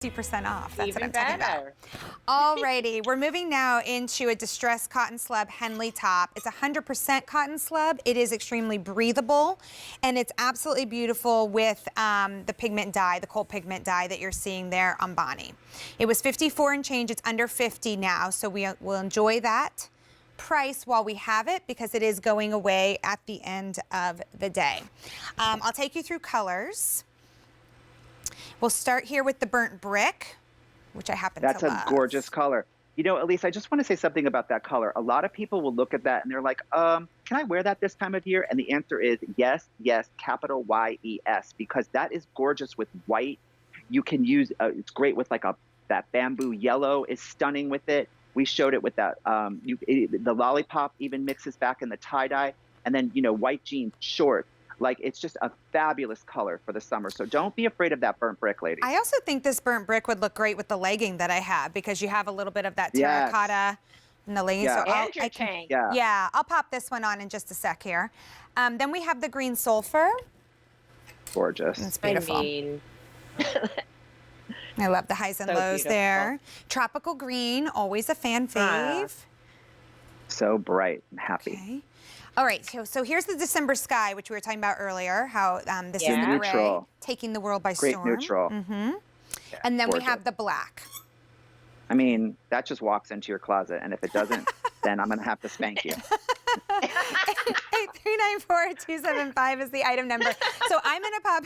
50% off. That's Even what I'm talking better. about. Alrighty, we're moving now into a distressed cotton slub Henley top. It's 100% cotton slub. It is extremely breathable, and it's absolutely beautiful with the pigment dye, the cold pigment dye that you're seeing there on Bonnie. It was 54 and change. It's under 50 now, so we will enjoy that price while we have it because it is going away at the end of the day. I'll take you through colors. We'll start here with the burnt brick, which I happen to love. That's a gorgeous color. You know, Elise, I just want to say something about that color. A lot of people will look at that and they're like, can I wear that this time of year? And the answer is yes, yes, capital Y-E-S, because that is gorgeous with white. You can use, it's great with like that bamboo yellow is stunning with it. We showed it with that, the lollipop even mixes back in the tie-dye. And then, you know, white jeans, short. Like, it's just a fabulous color for the summer. So don't be afraid of that burnt brick, ladies. I also think this burnt brick would look great with the legging that I have because you have a little bit of that terracotta in the legging. Yeah. So And your tank. Yeah, I'll pop this one on in just a sec here. Then we have the green sulfur. Gorgeous. It's beautiful. I mean, I love the highs and So lows beautiful. there. Tropical green, always a fan fave. So bright and happy. Okay. All right, so here's the December sky, which we were talking about earlier, how this is Yeah. the Neutral. array taking the world by Great storm. neutral. Mm-hmm. Yeah, And then we gorgeous. have the black. I mean, that just walks into your closet. And if it doesn't, then I'm going to have to spank you. 8394275 is the item number. So I'm going to pop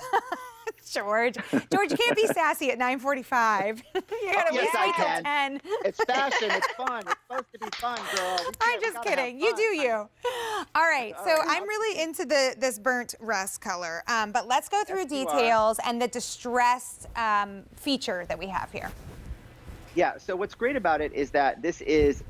George, you can't be sassy at 9:45. You got to Yes, wait I till can. 10. It's fashion. It's fun. It's supposed to be fun, girl. I'm just kidding. You do you. All right. So I'm really into this burnt rust color. But let's go through Yes, you are. details and the distressed feature that we have here. Yeah. So what's great about it is that these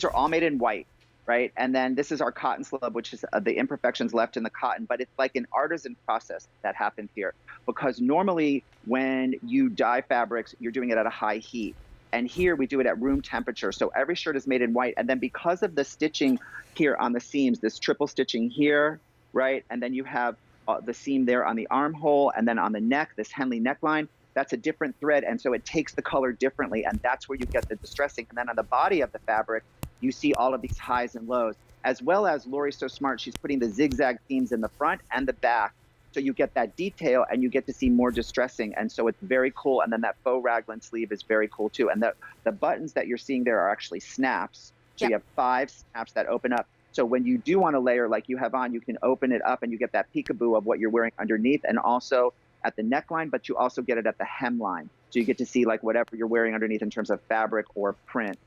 are all made in white, right? And then this is our cotton slub, which is the imperfections left in the cotton. But it's like an artisan process that happens here. Because normally when you dye fabrics, you're doing it at a high heat. And here we do it at room temperature. So every shirt is made in white. And then because of the stitching here on the seams, this triple stitching here, right? And then you have the seam there on the armhole and then on the neck, this Henley neckline, that's a different thread. And so it takes the color differently. And that's where you get the distressing. And then on the body of the fabric, you see all of these highs and lows, as well as Lori's so smart. She's putting the zigzag seams in the front and the back. So you get that detail and you get to see more distressing. And so it's very cool. And then that faux raglan sleeve is very cool too. And the buttons that you're seeing there are actually snaps. So you have 5 snaps that open up. So when you do want to layer like you have on, you can open it up and you get that peekaboo of what you're wearing underneath and also at the neckline, but you also get it at the hemline. So you get to see like whatever you're wearing underneath in terms of fabric or print.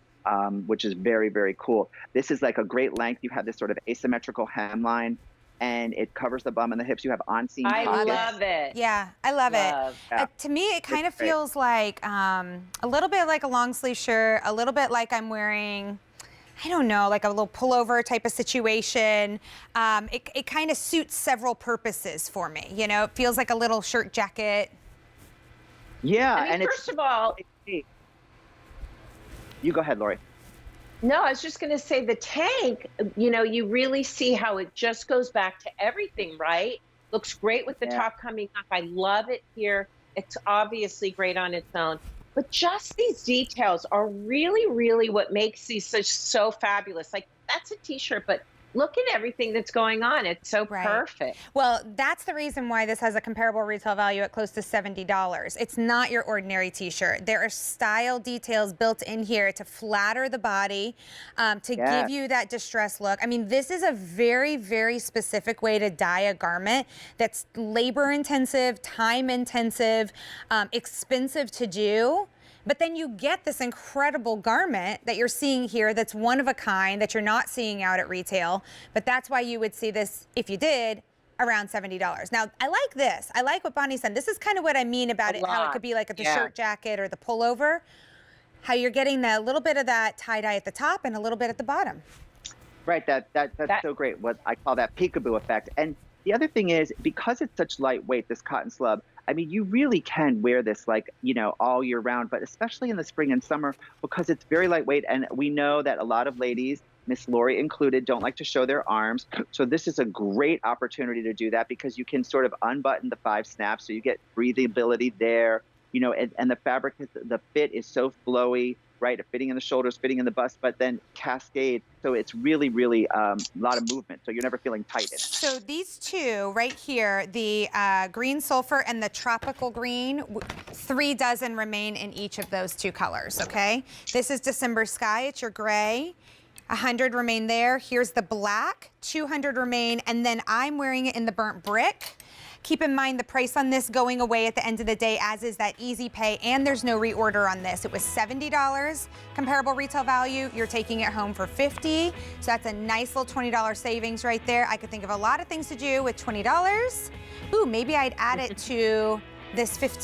Which is very, very cool. This is like a great length. You have this sort of asymmetrical hemline, and it covers the bum and the hips. You have on-seam I pockets. love it. Yeah, I love it. Yeah. To me, it kind of It's great. feels like a little bit like a long sleeve shirt, a little bit like I'm wearing, I don't know, like a little pullover type of situation. It kind of suits several purposes for me. You know, it feels like a little shirt jacket. Yeah, I mean, and first of all, you go ahead, Lori. no, I was just going to say the tank, you know, you really see how it just goes back to everything, right? Looks great with the top coming up. I love it here. It's obviously great on its own. But just these details are really, really what makes these so fabulous. Like, that's a t-shirt, but look at everything that's going on. It's so perfect. Well, that's the reason why this has a comparable retail value at close to $70. It's not your ordinary t-shirt. There are style details built in here to flatter the body, to give you that distressed look. I mean, this is a very, very specific way to dye a garment that's labor intensive, time intensive, expensive to do. But then you get this incredible garment that you're seeing here that's one of a kind that you're not seeing out at retail. But that's why you would see this, if you did, around $70. Now, I like this. I like what Bonnie said. This is kind of what I mean about it, how it could be like the shirt jacket or the pullover. How you're getting a little bit of that tie-dye at the top and a little bit at the bottom. Right, that's so great. What I call that peekaboo effect. And the other thing is, because it's such lightweight, this cotton slub, I mean, you really can wear this like, you know, all year round, but especially in the spring and summer because it's very lightweight. And we know that a lot of ladies, Miss Lori included, don't like to show their arms. So this is a great opportunity to do that because you can sort of unbutton the 5 snaps. So you get breathability there. you know, and the fabric, the fit is so flowy, right? Fitting in the shoulders, fitting in the bust, but then cascade. So it's really, really a lot of movement. So you're never feeling tight in it. So these two right here, the green sulfur and the tropical green, 3 dozen remain in each of those 2 colors, okay? This is December Sky, it's your gray. 100 remain there. Here's the black, 200 remain, and then I'm wearing it in the burnt brick. Keep in mind the price on this going away at the end of the day, as is that easy pay, and there's no reorder on this. It was $70 comparable retail value. You're taking it home for $50, so that's a nice little $20 savings right there. I could think of a lot of things to do with $20. Ooh, maybe I'd add it to this $15.